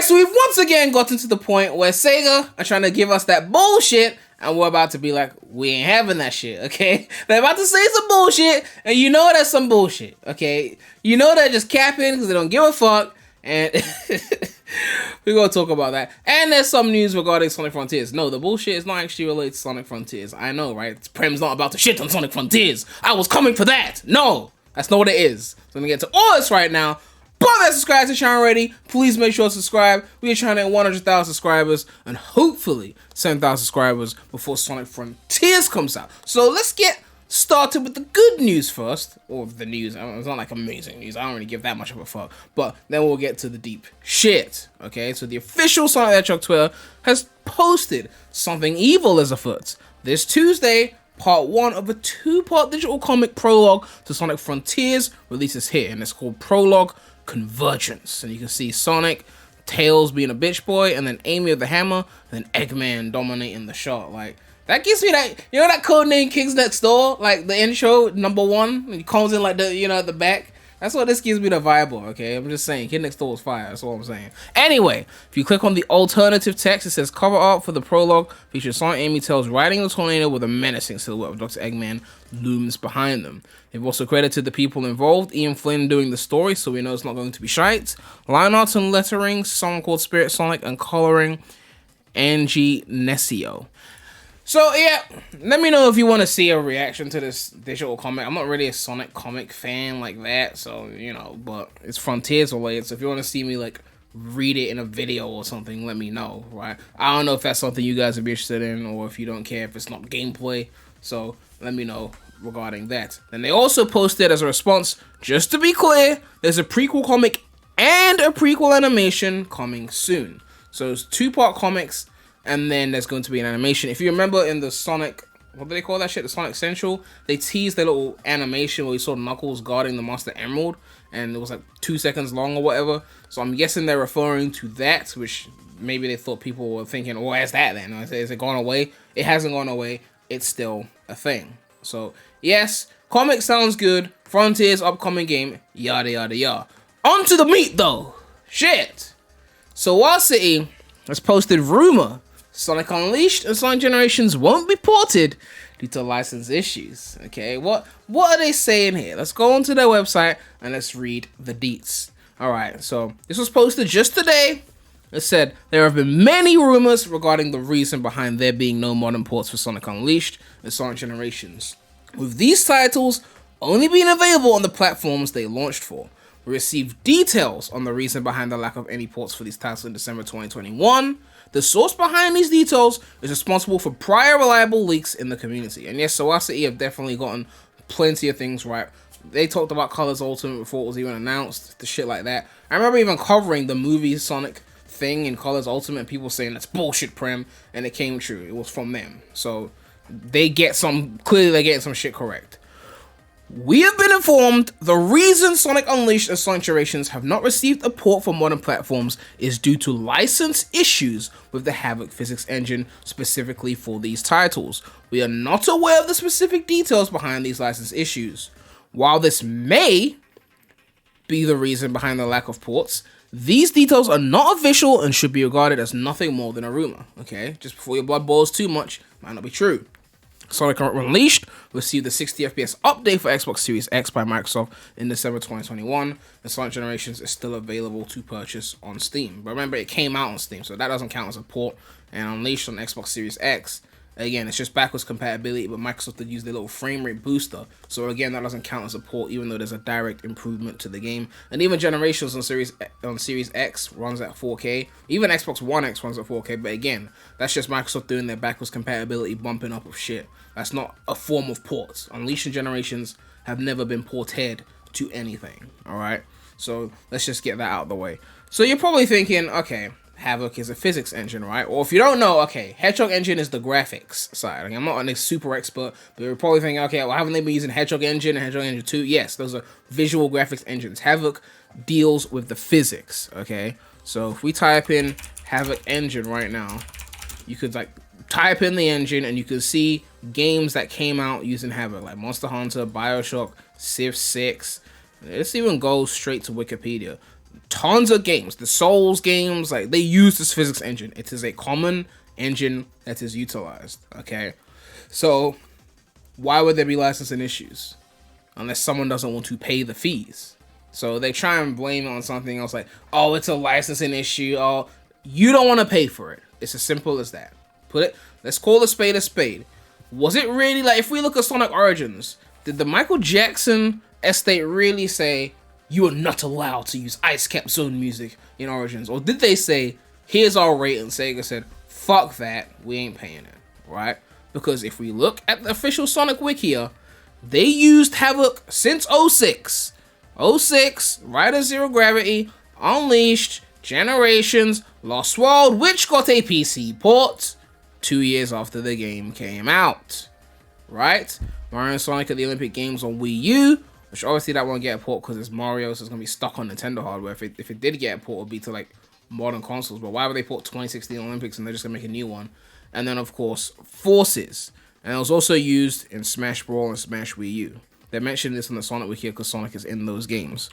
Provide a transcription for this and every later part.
yes, we've once again gotten to the point where SEGA are trying to give us that bullshit, and we're about to be like, we ain't having that shit, okay? They're about to say some bullshit, and you know that's some bullshit, okay? You know they're just capping because they don't give a fuck, and we're gonna talk about that. And there's some news regarding Sonic Frontiers. No, the bullshit is not actually related to Sonic Frontiers. I know, right? Prem's not about to shit on Sonic Frontiers. I was coming for that. No, that's not what it is. So I'm gonna get to all this right now. But if you're subscribed to the channel already, please make sure to subscribe. We are trying to hit 100,000 subscribers and hopefully 7,000 subscribers before Sonic Frontiers comes out. So let's get started with the good news first. Or the news. It's not like amazing news. I don't really give that much of a fuck. But then we'll get to the deep shit. Okay, so the official Sonic the Hedgehog Twitter has posted something evil is afoot. This Tuesday, part 1 of a 2-part digital comic prologue to Sonic Frontiers releases here. And it's called Prologue Convergence, and you can see Sonic, Tails being a bitch boy, and then Amy of the Hammer, and then Eggman dominating the shot. Like, that gives me that, you know, that codename Kings Next Door, like the intro #1, he comes in like the, you know, at the back. That's what this gives me the vibe of, okay? I'm just saying, Kid Next Door is fire, that's all I'm saying. Anyway, if you click on the alternative text, it says cover art for the prologue features Sonic, Amy, Tails riding the tornado with a menacing silhouette of Dr. Eggman looms behind them. They've also credited the people involved, Ian Flynn doing the story, so we know it's not going to be shite. Line art and lettering, someone called Spirit Sonic, and coloring, Angie Nesio. So yeah, let me know if you want to see a reaction to this digital comic. I'm not really a Sonic comic fan like that, so, you know, but it's Frontiers related, so if you want to see me, like, read it in a video or something, let me know, right? I don't know if that's something you guys would be interested in, or if you don't care if it's not gameplay, so let me know regarding that. Then they also posted as a response, just to be clear, there's a prequel comic and a prequel animation coming soon. So it's 2-part comics, and then there's going to be an animation. If you remember in the Sonic, what do they call that shit? The Sonic Central, they teased their little animation where you saw Knuckles guarding the Master Emerald, and it was like 2 seconds long or whatever. So I'm guessing they're referring to that, which maybe they thought people were thinking, well, where's that then? Is it gone away? It hasn't gone away. It's still a thing. So yes, comic sounds good. Frontiers upcoming game, yada yada yada. On to the meat though. Shit. So Wild City has posted rumor Sonic Unleashed and Sonic Generations won't be ported due to license issues. Okay, what are they saying here? Let's go onto their website and let's read the deets. Alright, so this was posted just today. It said, there have been many rumors regarding the reason behind there being no modern ports for Sonic Unleashed and Sonic Generations, with these titles only being available on the platforms they launched for. We received details on the reason behind the lack of any ports for these titles in December 2021. The source behind these details is responsible for prior reliable leaks in the community. And yes, so City have definitely gotten plenty of things right. They talked about Colors Ultimate before it was even announced, the shit like that. I remember even covering the movie Sonic thing in Colors Ultimate, and people saying that's bullshit, Prem, and it came true. It was from them. So they get some, clearly they're getting some shit correct. We have been informed the reason Sonic Unleashed and Sonic Generations have not received a port for modern platforms is due to license issues with the Havoc physics engine specifically for these titles. We are not aware of the specific details behind these license issues. While this may be the reason behind the lack of ports, these details are not official and should be regarded as nothing more than a rumor. Okay, just before your blood boils too much, might not be true. Sonic Unleashed received the 60 FPS update for Xbox Series X by Microsoft in December 2021, and Sonic Generations is still available to purchase on Steam. But remember, it came out on Steam, so that doesn't count as a port. And Unleashed on Xbox Series X, again, it's just backwards compatibility, but Microsoft did use their little frame rate booster. So again, that doesn't count as a port, even though there's a direct improvement to the game. And even Generations on Series X runs at 4K. Even Xbox One X runs at 4K. But again, that's just Microsoft doing their backwards compatibility, bumping up of shit. That's not a form of ports. Unleashed and Generations have never been ported to anything. Alright? So let's just get that out of the way. So you're probably thinking, okay, Havoc is a physics engine, right? Or if you don't know, okay, Hedgehog engine is the graphics side. Okay, I'm not a super expert, but you're probably thinking, okay, well, haven't they been using Hedgehog engine and Hedgehog engine 2? Yes, those are visual graphics engines. Havoc deals with the physics, okay? So if we type in Havoc engine right now, you could like type in the engine and you could see games that came out using Havoc, like Monster Hunter, Bioshock, Civ 6. Let's even go straight to Wikipedia. tons of games, the Souls games, like they use this physics engine. It is a common engine that is utilized. Okay, so why would there be licensing issues unless someone doesn't want to pay the fees? So they try and blame it on something else, like, oh, it's a licensing issue. Oh, you don't want to pay for it. It's as simple as that. Let's call a spade a spade. Was it really, like, if we look at Sonic Origins, did the Michael Jackson estate really say you are not allowed to use Ice Cap Zone music in Origins? Or did they say, here's our rate, and Sega said, fuck that, we ain't paying it, right? Because if we look at the official Sonic Wikia, they used Havoc since 06. 06, Rider Zero Gravity, Unleashed, Generations, Lost World, which got a PC port 2 years after the game came out, right? Mario and Sonic at the Olympic Games on Wii U, which obviously that won't get a port because it's Mario, so it's going to be stuck on Nintendo hardware. If it did get a port, it would be to like modern consoles, but why would they port 2016 Olympics and they're just going to make a new one? And then, of course, Forces. And it was also used in Smash Brawl and Smash Wii U. They mentioned this in the Sonic Wiki because Sonic is in those games.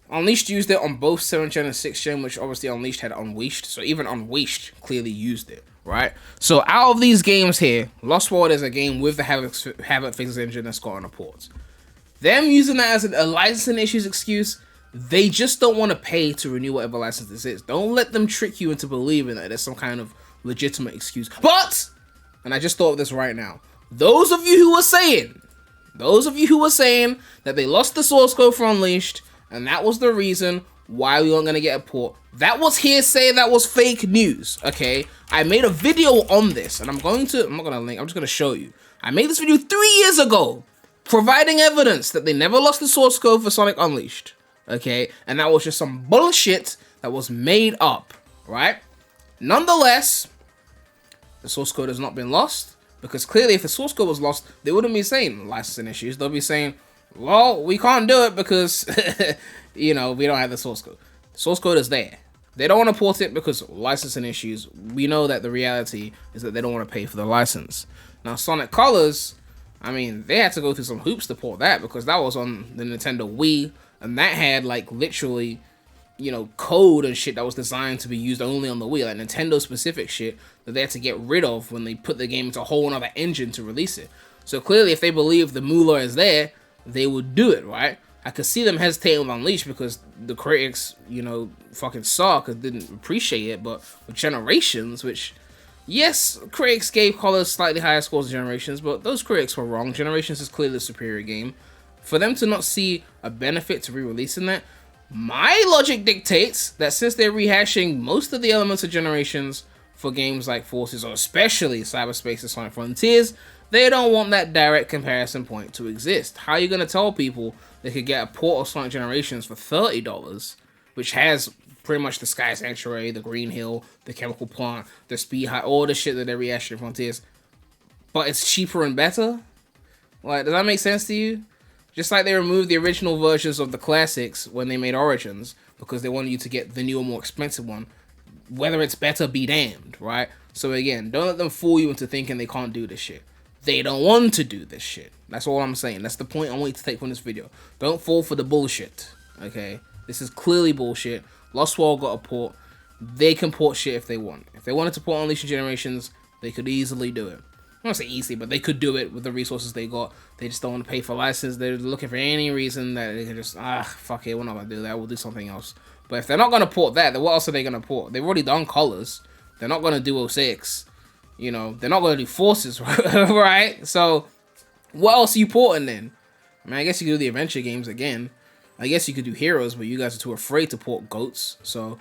Unleashed used it on both 7th gen and 6th gen, which obviously Unleashed had Unleashed. So even Unleashed clearly used it, right? So out of these games here, Lost World is a game with the Havoc physics engine that's got on a port. Them using that as a licensing issues excuse, they just don't want to pay to renew whatever license this is. Don't let them trick you into believing that there's some kind of legitimate excuse. But, and I just thought of this right now, those of you who were saying that they lost the source code for Unleashed, and that was the reason why we weren't going to get a port, that was hearsay, that was fake news, okay? I made a video on this, and I'm not going to link, I'm just going to show you. I made this video 3 years ago, providing evidence that they never lost the source code for Sonic Unleashed, okay? And that was just some bullshit that was made up, right? Nonetheless, the source code has not been lost, because clearly if the source code was lost, they wouldn't be saying licensing issues. They'll be saying, well, we can't do it because, you know, we don't have the source code. The source code is there. They don't want to port it because licensing issues. We know that the reality is that they don't want to pay for the license. Now, Sonic Colors, I mean, they had to go through some hoops to port that because that was on the Nintendo Wii, and that had, like, literally, you know, code and shit that was designed to be used only on the Wii, like Nintendo-specific shit that they had to get rid of when they put the game into a whole other engine to release it. So clearly, if they believe the moolah is there, they would do it, right? I could see them hesitating with Unleashed because the critics, you know, fucking suck and didn't appreciate it, but with Generations, which, yes, critics gave Colors slightly higher scores than Generations, but those critics were wrong. Generations is clearly the superior game. For them to not see a benefit to re-releasing that, my logic dictates that since they're rehashing most of the elements of Generations for games like Forces, or especially Cyberspace and Sonic Frontiers, they don't want that direct comparison point to exist. How are you going to tell people they could get a port of Sonic Generations for $30, which has pretty much the Sky Sanctuary, the Green Hill, the Chemical Plant, the Speed High, all the shit that they're rehashing in Frontiers, but it's cheaper and better? Like, does that make sense to you? Just like they removed the original versions of the classics when they made Origins, because they wanted you to get the newer, more expensive one. Whether it's better, be damned, right? So again, don't let them fool you into thinking they can't do this shit. They don't want to do this shit. That's all I'm saying. That's the point I want you to take from this video. Don't fall for the bullshit, okay? This is clearly bullshit. Lost World got a port. They can port shit if they want. If they wanted to port Unleashed Generations, they could easily do it. I don't say easily, but they could do it with the resources they got. They just don't want to pay for license. They're looking for any reason that they can just, fuck it, we're not going to do that. We'll do something else. But if they're not going to port that, then what else are they going to port? They've already done Colors. They're not going to do 06. You know, they're not going to do Forces, right? So, what else are you porting then? I mean, I guess you could do the adventure games again. I guess you could do Heroes, but you guys are too afraid to port Goats. So,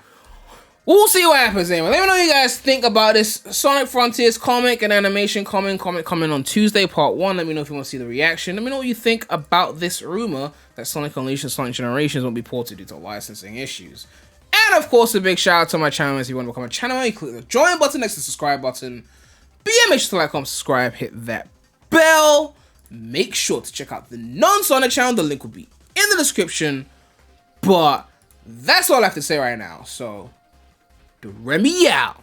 we'll see what happens anyway. Let me know what you guys think about this Sonic Frontiers comic and animation coming on Tuesday, part 1. Let me know if you want to see the reaction. Let me know what you think about this rumor that Sonic Unleashed and Sonic Generations won't be ported due to licensing issues. And of course, a big shout out to my channel. If you want to become a channel, you click the join button next to the subscribe button. Make sure to like, comment, subscribe, hit that bell. Make sure to check out the non-Sonic channel. The link will be in the description. But that's all I have to say right now. So, Premy out.